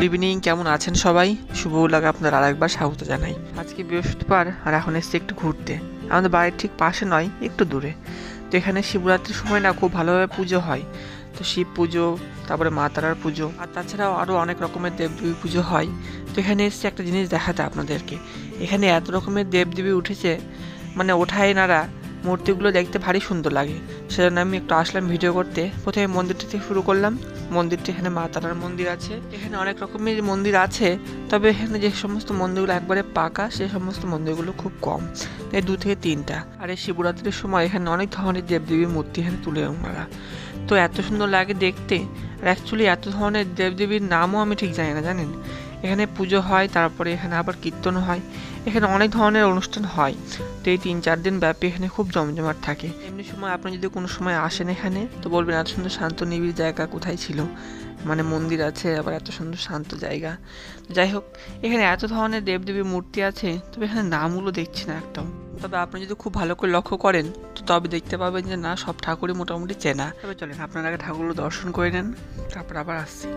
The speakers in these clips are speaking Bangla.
গুড ইভিনিং, কেমন আছেন সবাই? শুভ উল্লাগে আপনার আরেকবার স্বাগত জানাই। আজকে বৃহস্পতিবার আর এখন এসেছি একটু ঘুরতে। আমাদের বাড়ির ঠিক পাশে নয়, একটু দূরে। তো এখানে শিবরাত্রির সময় না খুব ভালোভাবে পুজো হয়। তো শিব পুজো, তারপরে মা তারার পুজো, আর তাছাড়াও আরও অনেক রকমের দেবদেবী পুজো হয়। তো এখানে এসেছি একটা জিনিস দেখাতে আপনাদেরকে। এখানে এত রকমের দেবদেবী উঠেছে, মানে ওঠায় নারা মূর্তিগুলো দেখতে ভারী সুন্দর লাগে। সেজন্য আমি একটু আসলাম ভিডিও করতে। প্রথমে মন্দিরটা থেকে শুরু করলাম। মন্দিরটি এখানে মা তারার মন্দির আছে। এখানে অনেক রকমের মন্দির আছে, তবে এখানে যে সমস্ত মন্দিরগুলো একবারে পাকা সেই সমস্ত মন্দিরগুলো খুব কম, এই 2 থেকে 3টা। আর এই শিবরাত্রির সময় এখানে অনেক ধরনের দেবদেবীর মূর্তি এখানে তুলে ওনারা। তো এত সুন্দর লাগে দেখতে। আর অ্যাকচুয়ালি এত ধরনের দেবদেবীর নামও আমি ঠিক জানি না, জানেন। এখানে পুজো হয়, তারপরে এখানে আবার কীর্তন হয়, এখানে অনেক ধরনের অনুষ্ঠান হয়। তো এই 3-4 দিন ব্যাপী এখানে খুব জমজমাট থাকে। এমনি সময় আপনি যদি কোনো সময় আসেন এখানে, তো বলবেন এত সুন্দর শান্ত নিবিড় জায়গা কোথায় ছিল, মানে মন্দির আছে আবার এত সুন্দর শান্ত জায়গা। যাই হোক, এখানে এত ধরনের দেবদেবীর মূর্তি আছে, তবে এখানে নামগুলো দেখছি না একটাও। তবে আপনি যদি খুব ভালো করে লক্ষ্য করেন, তো তবে দেখতে পাবেন যে না, সব ঠাকুরই মোটামুটি চেনা। তবে চলেন আপনার আগে ঠাকুরগুলো দর্শন করে নেন, তারপর আবার আসছি।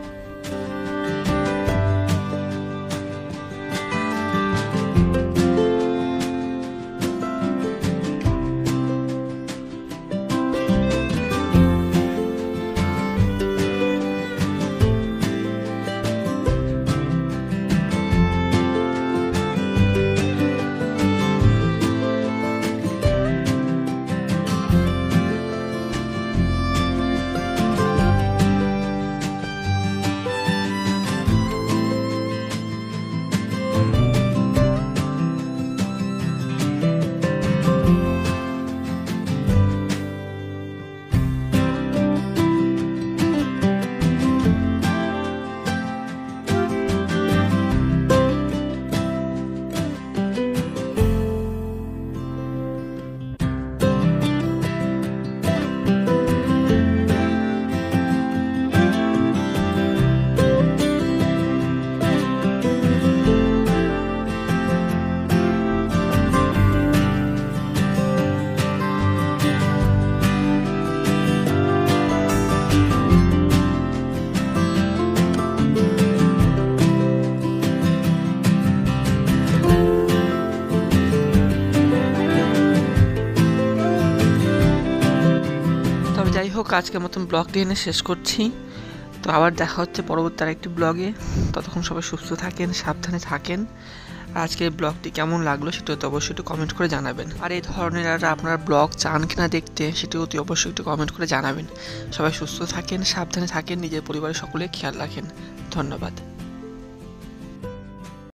যাই হোক, আজকের মতন ব্লগটি এনে শেষ করছি। তো আবার দেখা হচ্ছে পরবর্তী আরেকটি ব্লগে। ততক্ষণ সবাই সুস্থ থাকেন, সাবধানে থাকেন। আর আজকের ব্লগটি কেমন লাগলো সেটা তো অবশ্যই একটু কমেন্ট করে জানাবেন। আর এই ধরনের আর আপনার ব্লগ চান কিনা দেখতে, সেটিও অতি অবশ্যই একটু কমেন্ট করে জানাবেন। সবাই সুস্থ থাকেন, সাবধানে থাকেন, নিজের পরিবারের সকলে খেয়াল রাখেন। ধন্যবাদ।